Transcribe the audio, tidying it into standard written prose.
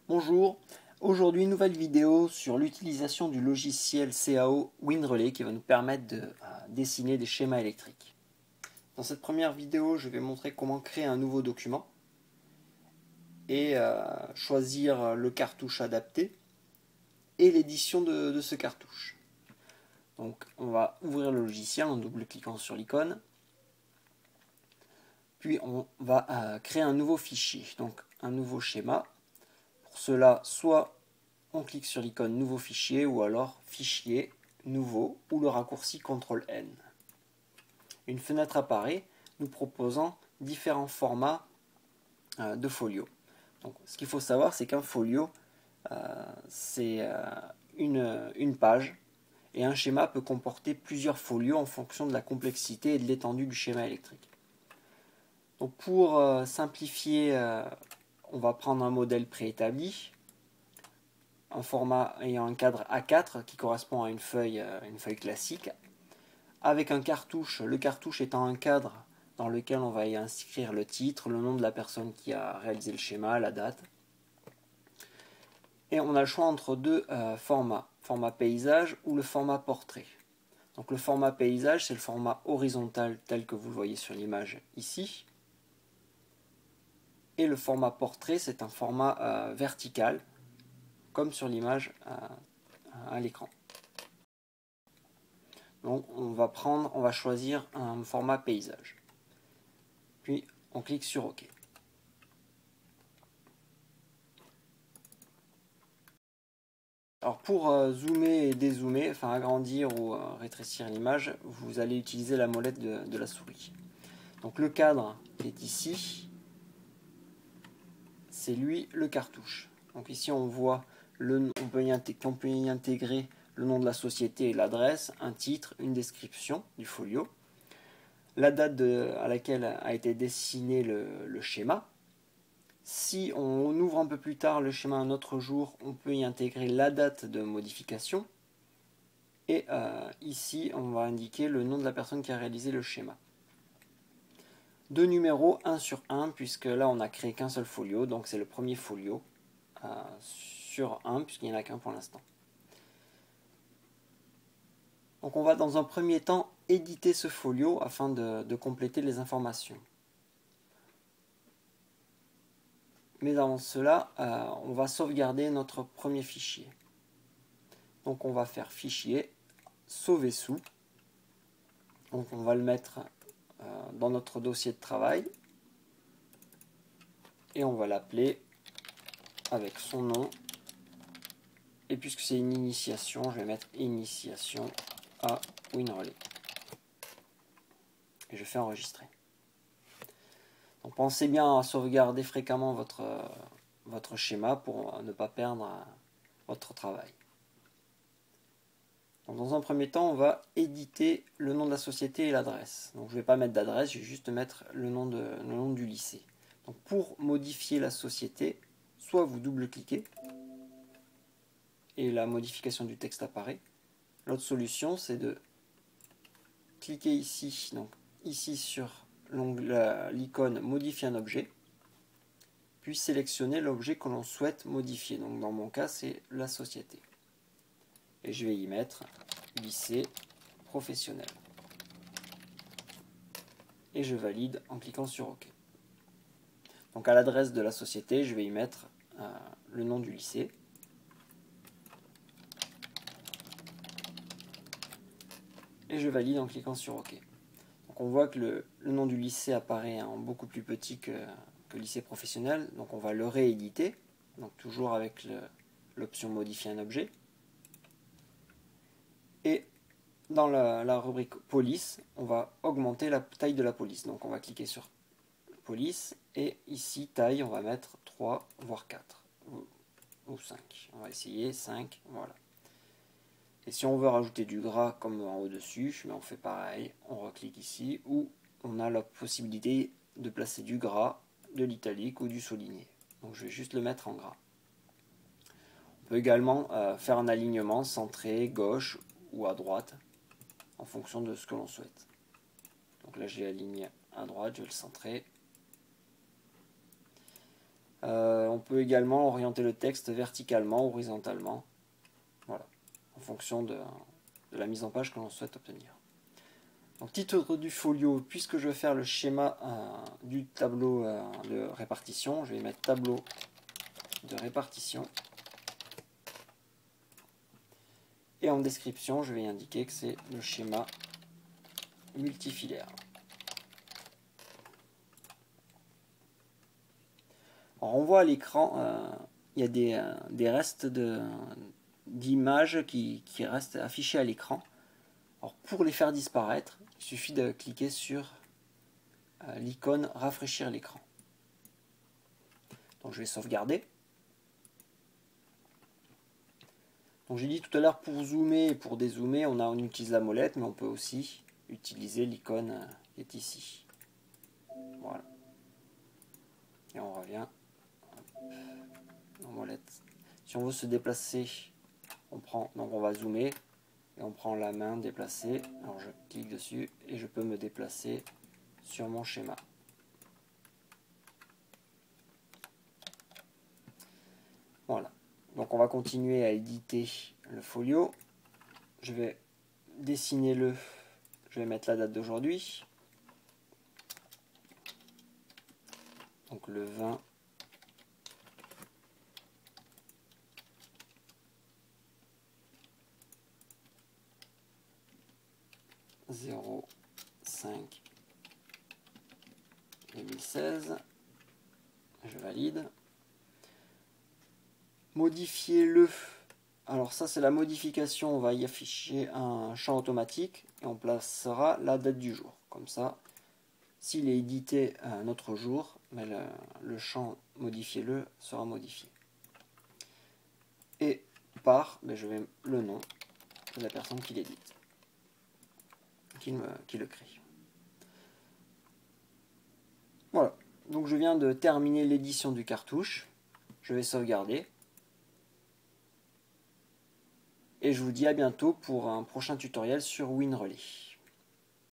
Bonjour, aujourd'hui nouvelle vidéo sur l'utilisation du logiciel CAO WinRelay qui va nous permettre de dessiner des schémas électriques. Dans cette première vidéo, je vais montrer comment créer un nouveau document et choisir le cartouche adapté et l'édition de ce cartouche. Donc on va ouvrir le logiciel en double-cliquant sur l'icône. Puis on va créer un nouveau fichier, donc un nouveau schéma. Pour cela, soit on clique sur l'icône nouveau fichier ou alors fichier, nouveau ou le raccourci CTRL-N. Une fenêtre apparaît nous proposant différents formats de folio. Donc, ce qu'il faut savoir, c'est qu'un folio, c'est une page et un schéma peut comporter plusieurs folios en fonction de la complexité et de l'étendue du schéma électrique. Donc, pour simplifier, on va prendre un modèle préétabli, un format ayant un cadre A4 qui correspond à une feuille classique, avec un cartouche, le cartouche étant un cadre dans lequel on va y inscrire le titre, le nom de la personne qui a réalisé le schéma, la date. Et on a le choix entre deux formats, format paysage ou le format portrait. Donc le format paysage, c'est le format horizontal tel que vous le voyez sur l'image ici. Et le format portrait, c'est un format vertical, comme sur l'image à l'écran. Donc on va choisir un format paysage. Puis on clique sur OK. Alors pour zoomer et dézoomer, enfin agrandir ou rétrécir l'image, vous allez utiliser la molette de la souris. Donc le cadre qui est ici, c'est lui le cartouche. Donc ici on voit, on peut y intégrer le nom de la société et l'adresse, un titre, une description du folio, la date à laquelle a été dessiné le schéma. Si on ouvre un peu plus tard le schéma un autre jour, on peut y intégrer la date de modification. Et ici, on va indiquer le nom de la personne qui a réalisé le schéma. Deux numéros, 1 sur 1, puisque là, on n'a créé qu'un seul folio, donc c'est le premier folio sur 1, puisqu'il n'y en a qu'un pour l'instant. Donc on va dans un premier temps éditer ce folio afin de compléter les informations. Mais avant cela, on va sauvegarder notre premier fichier. Donc on va faire fichier, sauver sous. Donc on va le mettre dans notre dossier de travail. Et on va l'appeler avec son nom. Et puisque c'est une initiation, je vais mettre initiation à WinRelay. Et je fais enregistrer. Donc pensez bien à sauvegarder fréquemment votre schéma pour ne pas perdre votre travail. Donc dans un premier temps, on va éditer le nom de la société et l'adresse. Donc je ne vais pas mettre d'adresse, je vais juste mettre le nom du lycée. Donc pour modifier la société, soit vous double-cliquez et la modification du texte apparaît. L'autre solution, c'est de cliquer ici, donc ici sur l'icône modifier un objet, puis sélectionner l'objet que l'on souhaite modifier. Donc dans mon cas, c'est la société. Et je vais y mettre lycée professionnel. Et je valide en cliquant sur OK. Donc à l'adresse de la société, je vais y mettre le nom du lycée. Et je valide en cliquant sur OK. Donc on voit que le nom du lycée apparaît en beaucoup plus petit que lycée professionnel. Donc on va le rééditer, donc toujours avec l'option modifier un objet. Et dans la rubrique police, on va augmenter la taille de la police. Donc on va cliquer sur police et ici taille, on va mettre 3 voire 4 ou 5. On va essayer 5, voilà. Et si on veut rajouter du gras comme en au-dessus, on fait pareil, on reclique ici où on a la possibilité de placer du gras, de l'italique ou du souligné. Donc je vais juste le mettre en gras. On peut également faire un alignement centré, gauche ou à droite en fonction de ce que l'on souhaite. Donc là j'ai aligné à droite, je vais le centrer. On peut également orienter le texte verticalement, horizontalement, voilà, en fonction de la mise en page que l'on souhaite obtenir. Donc, titre du folio, puisque je vais faire le schéma du tableau de répartition, je vais mettre tableau de répartition. Et en description, je vais indiquer que c'est le schéma multifilaire. Alors, on voit à l'écran, il y a des restes d'images qui restent affichées à l'écran. Alors, pour les faire disparaître, il suffit de cliquer sur l'icône rafraîchir l'écran. Donc je vais sauvegarder. Donc j'ai dit tout à l'heure, pour zoomer et pour dézoomer, on utilise la molette, mais on peut aussi utiliser l'icône qui est ici. Voilà. Et on revient en molette. Si on veut se déplacer, donc on va zoomer et on prend la main déplacée. Alors je clique dessus et je peux me déplacer sur mon schéma. Voilà. Donc on va continuer à éditer le folio. Je vais dessiner je vais mettre la date d'aujourd'hui. Donc le 20 05 2016. Je valide. Modifier le. Alors ça c'est la modification, on va y afficher un champ automatique et on placera la date du jour. Comme ça, s'il est édité un autre jour, mais le champ modifiez-le sera modifié. Et je vais le nom de la personne qui l'édite, qui le crée. Voilà, donc je viens de terminer l'édition du cartouche. Je vais sauvegarder. Et je vous dis à bientôt pour un prochain tutoriel sur WinRelay.